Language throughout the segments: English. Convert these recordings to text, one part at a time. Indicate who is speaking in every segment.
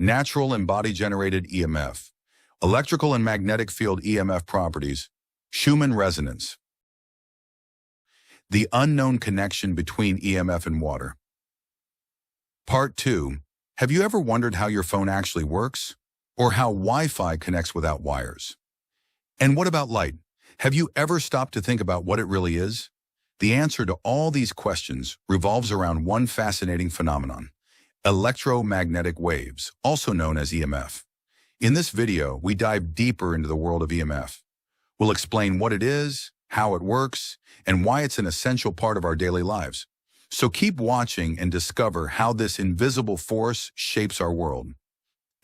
Speaker 1: Natural and body-generated EMF. Electrical and magnetic field EMF properties. Schumann resonance. The unknown connection between EMF and water. Part 2. Have you ever wondered how your phone actually works? Or how Wi-Fi connects without wires? And what about light? Have you ever stopped to think about what it really is? The answer to all these questions revolves around one fascinating phenomenon: electromagnetic waves, also known as EMF. In this video, we dive deeper into the world of EMF. We'll explain what it is, how it works, and why it's an essential part of our daily lives. So keep watching and discover how this invisible force shapes our world.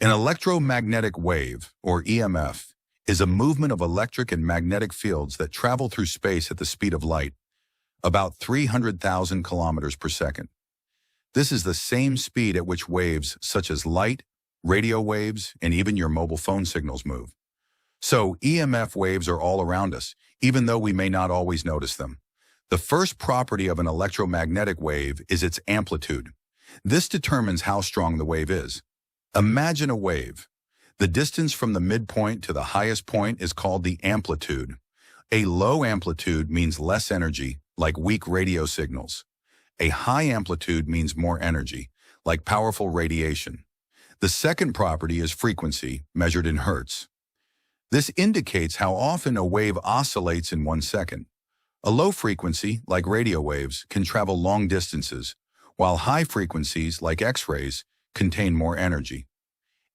Speaker 1: An electromagnetic wave, or EMF, is a movement of electric and magnetic fields that travel through space at the speed of light, about 300,000 kilometers per second. This is the same speed at which waves such as light, radio waves, and even your mobile phone signals move. So EMF waves are all around us, even though we may not always notice them. The first property of an electromagnetic wave is its amplitude. This determines how strong the wave is. Imagine a wave. The distance from the midpoint to the highest point is called the amplitude. A low amplitude means less energy, like weak radio signals. A high amplitude means more energy, like powerful radiation. The second property is frequency, measured in hertz. This indicates how often a wave oscillates in 1 second. A low frequency, like radio waves, can travel long distances, while high frequencies, like X-rays, contain more energy.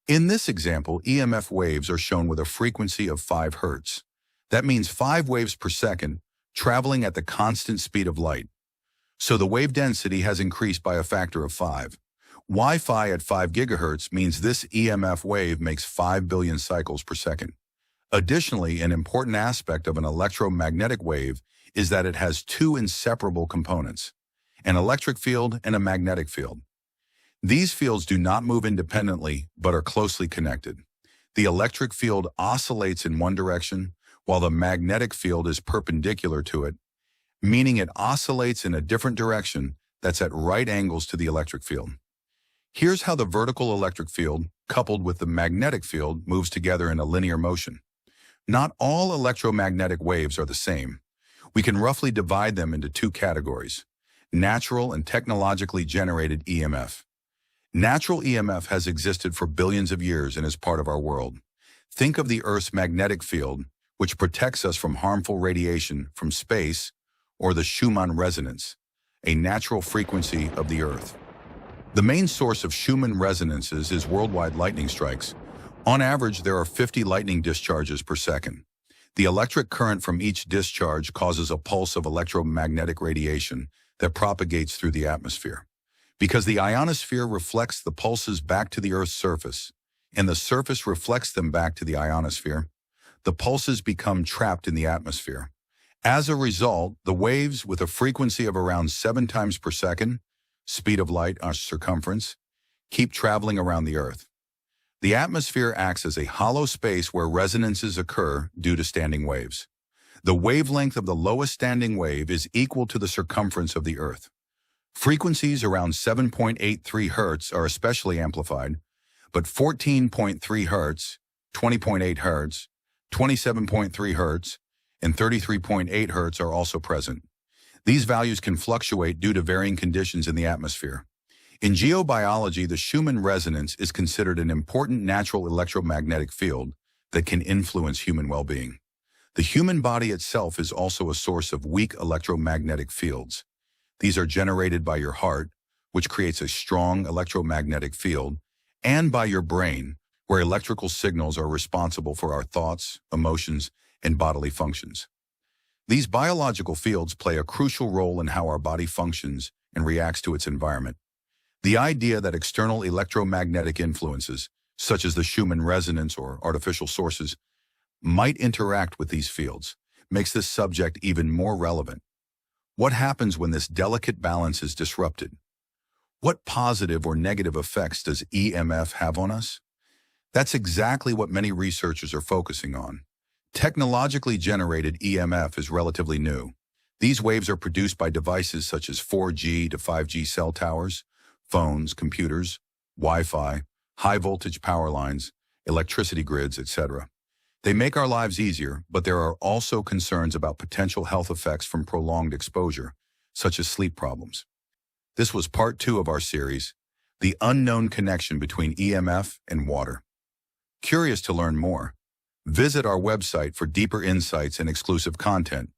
Speaker 1: In this example, EMF waves are shown with a frequency of 5 hertz. That means 5 waves per second, traveling at the constant speed of light. So the wave density has increased by a factor of 5. Wi-Fi at 5 gigahertz means this EMF wave makes 5 billion cycles per second. Additionally, an important aspect of an electromagnetic wave is that it has 2 inseparable components: an electric field and a magnetic field. These fields do not move independently, but are closely connected. The electric field oscillates in one direction, while the magnetic field is perpendicular to it, meaning it oscillates in a different direction that's at right angles to the electric field. Here's how the vertical electric field, coupled with the magnetic field, moves together in a linear motion. Not all electromagnetic waves are the same. We can roughly divide them into 2 categories: natural and technologically generated EMF. Natural EMF has existed for billions of years and is part of our world. Think of the Earth's magnetic field, which protects us from harmful radiation from space, or the Schumann resonance, a natural frequency of the Earth. The main source of Schumann resonances is worldwide lightning strikes. On average, there are 50 lightning discharges per second. The electric current from each discharge causes a pulse of electromagnetic radiation that propagates through the atmosphere. Because the ionosphere reflects the pulses back to the Earth's surface, and the surface reflects them back to the ionosphere, the pulses become trapped in the atmosphere. As a result, the waves, with a frequency of around 7 times per second, speed of light or circumference, keep traveling around the Earth. The atmosphere acts as a hollow space where resonances occur due to standing waves. The wavelength of the lowest standing wave is equal to the circumference of the Earth. Frequencies around 7.83 Hz are especially amplified, but 14.3 Hz, 20.8 Hz, 27.3 Hz, and 33.8 Hz are also present. These values can fluctuate due to varying conditions in the atmosphere. In geobiology, the Schumann resonance is considered an important natural electromagnetic field that can influence human well-being. The human body itself is also a source of weak electromagnetic fields. These are generated by your heart, which creates a strong electromagnetic field, and by your brain, where electrical signals are responsible for our thoughts, emotions, and bodily functions. These biological fields play a crucial role in how our body functions and reacts to its environment. The idea that external electromagnetic influences, such as the Schumann resonance or artificial sources, might interact with these fields, makes this subject even more relevant. What happens when this delicate balance is disrupted? What positive or negative effects does EMF have on us? That's exactly what many researchers are focusing on. Technologically generated EMF is relatively new. These waves are produced by devices such as 4G to 5G cell towers, phones, computers, Wi-Fi, high-voltage power lines, electricity grids, etc. They make our lives easier, but there are also concerns about potential health effects from prolonged exposure, such as sleep problems. This was part 2 of our series, The Unknown Connection Between EMF and Water. Curious to learn more? Visit our website for deeper insights and exclusive content.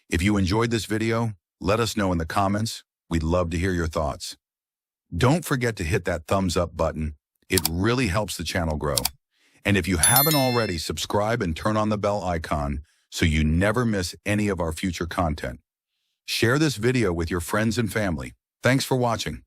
Speaker 1: If you enjoyed this video, let us know in the comments. We'd love to hear your thoughts. Don't forget to hit that thumbs up button. It really helps the channel grow. And if you haven't already, subscribe and turn on the bell icon so you never miss any of our future content. Share this video with your friends and family. Thanks for watching.